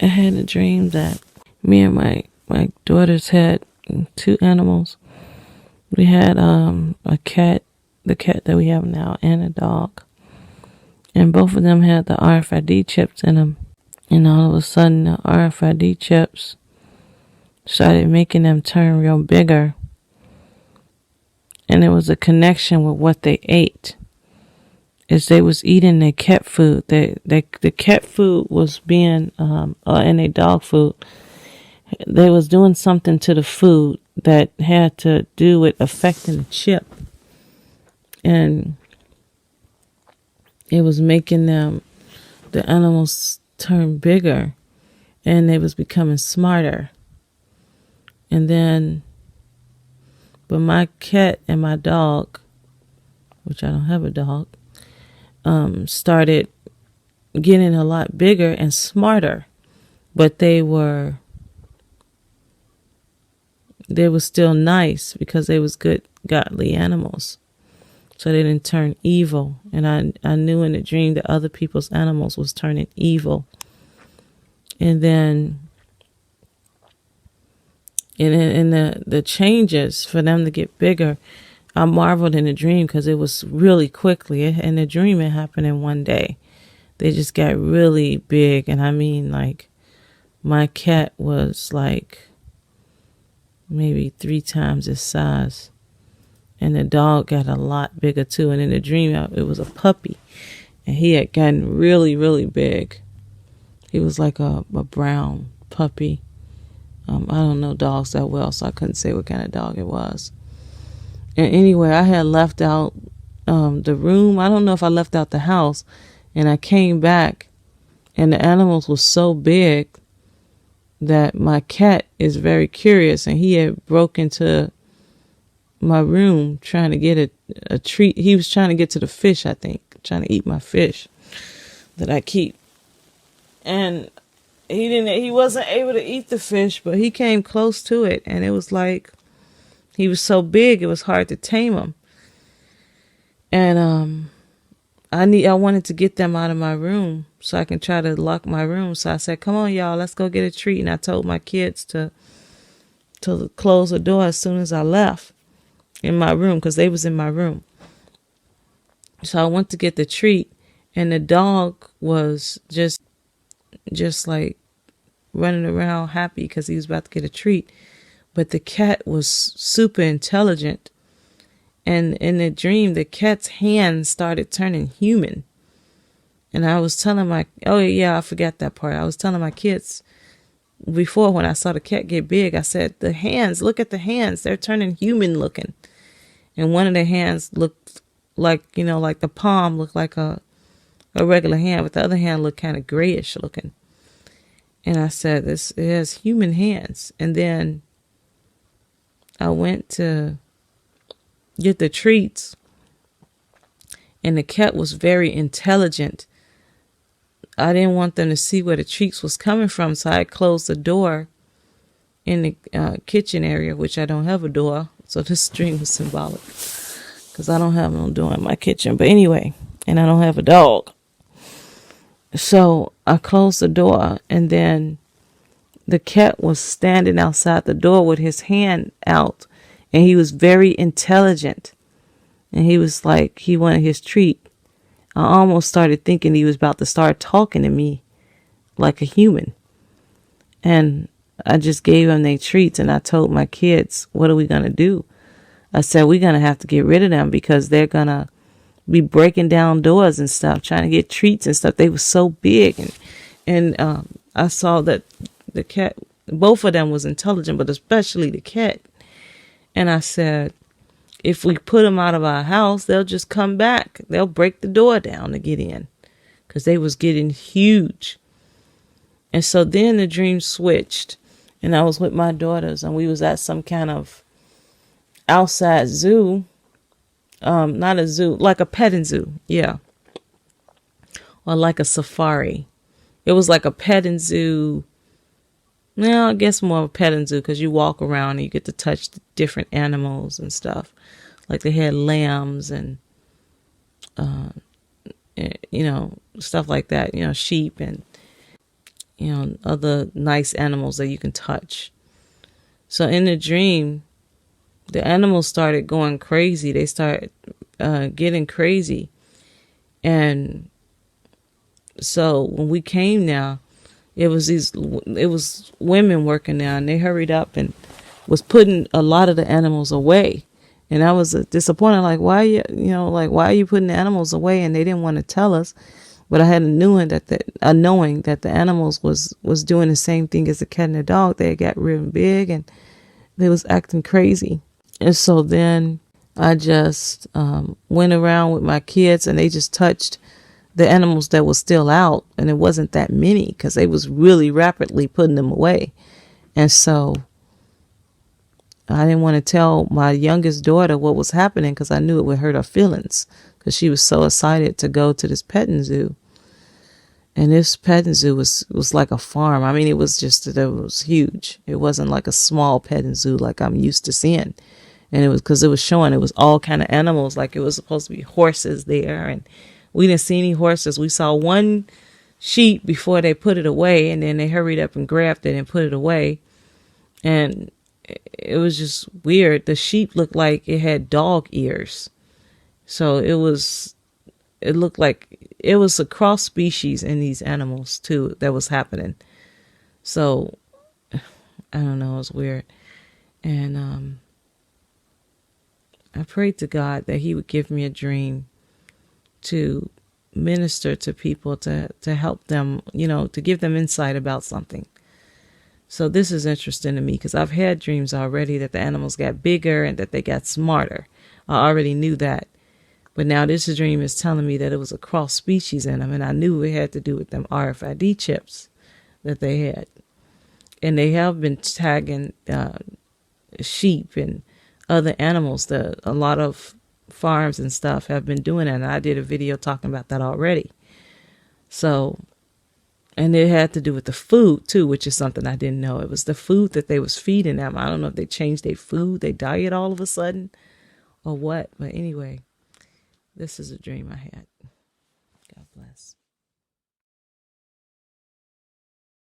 I had a dream that me and my daughters had two animals. We had a cat, the cat that we have now, and a dog. And both of them had the RFID chips in them. And all of a sudden, the RFID chips started making them turn real bigger. And it was a connection with what they ate. As they was eating their cat food, the cat food was being, and their dog food, they was doing something to the food that had to do with affecting the chip. And it was making them, the animals turn bigger, and they was becoming smarter. And then, but my cat and my dog, which I don't have a dog, started getting a lot bigger and smarter, but they were still nice because they was good, godly animals. So they didn't turn evil. And I knew in the dream that other people's animals was turning evil. And then in the changes for them to get bigger, I marveled in the dream because it was really quickly. In the dream, it happened in one day. They just got really big. And I mean, like, my cat was like maybe 3 times its size. And the dog got a lot bigger too. And in the dream, it was a puppy. And he had gotten really, really big. He was like a brown puppy. I don't know dogs that well, so I couldn't say what kind of dog it was. And anyway, I had left out the room. I don't know if I left out the house. And I came back, and the animals were so big that my cat is very curious. And he had broke into my room trying to get a treat. He was trying to get to the fish, I think, trying to eat my fish that I keep. And he wasn't able to eat the fish, but he came close to it, and it was like he was so big it was hard to tame him. And I wanted to get them out of my room so I can try to lock my room. So I said, "Come on, y'all, let's go get a treat." And I told my kids to close the door as soon as I left in my room, because they was in my room. So I went to get the treat, and the dog was just like running around happy because he was about to get a treat. But the cat was super intelligent. And in the dream, the cat's hands started turning human. And I was telling I forgot that part. I was telling my kids before, when I saw the cat get big, I said, the hands, look at the hands. They're turning human looking. And one of the hands looked like, like the palm looked like a regular hand, but the other hand looked kind of grayish looking. And I said, it has human hands. And then I went to get the treats, and the cat was very intelligent. I didn't want them to see where the treats was coming from, so I closed the door in the kitchen area, which I don't have a door. So this dream was symbolic because I don't have no door in my kitchen. But anyway, and I don't have a dog. So I closed the door, and then the cat was standing outside the door with his hand out, and he was very intelligent. And he was like, he wanted his treat. I almost started thinking he was about to start talking to me like a human. And I just gave him their treats, and I told my kids, what are we going to do? I said, we're going to have to get rid of them because they're going to be breaking down doors and stuff, trying to get treats and stuff. They were so big. And I saw that the cat, both of them was intelligent, but especially the cat. And I said, if we put them out of our house, they'll just come back. They'll break the door down to get in because they was getting huge. And so then the dream switched, and I was with my daughters, and we was at some kind of outside zoo. Not a zoo, like a petting zoo. Yeah. Or like a safari. It was like a petting zoo. Well, I guess more of a petting zoo because you walk around and you get to touch the different animals and stuff. Like they had lambs and, stuff like that, sheep. other nice animals that you can touch. So in the dream, the animals started going crazy. They started getting crazy. And so when we came now, it was women working now, and they hurried up and was putting a lot of the animals away. And I was disappointed, like, why why are you putting the animals away? And they didn't want to tell us. But I had a knowing that the animals was doing the same thing as the cat and the dog. They got real big and they was acting crazy. And so then I just went around with my kids, and they just touched the animals that was still out. And it wasn't that many because they was really rapidly putting them away. And so I didn't want to tell my youngest daughter what was happening because I knew it would hurt her feelings, because she was so excited to go to this petting zoo. And this petting zoo was like a farm. I mean, it was huge. It wasn't like a small petting zoo like I'm used to seeing. And it was because it was showing it was all kind of animals. Like it was supposed to be horses there. And we didn't see any horses. We saw one sheep before they put it away. And then they hurried up and grabbed it and put it away. And it was just weird. The sheep looked like it had dog ears. So it looked like it was a cross species in these animals too that was happening. So I don't know, it was weird. And I prayed to God that he would give me a dream to minister to people, to help them, to give them insight about something. So this is interesting to me because I've had dreams already that the animals got bigger and that they got smarter. I already knew that. But now this dream is telling me that it was a cross species in them, and I knew it had to do with them RFID chips that they had. And they have been tagging sheep and other animals. A lot of farms and stuff have been doing that, and I did a video talking about that already. So, and it had to do with the food too, which is something I didn't know. It was the food that they was feeding them. I don't know if they changed their food, their diet all of a sudden, or what. But anyway, this is a dream I had. God bless.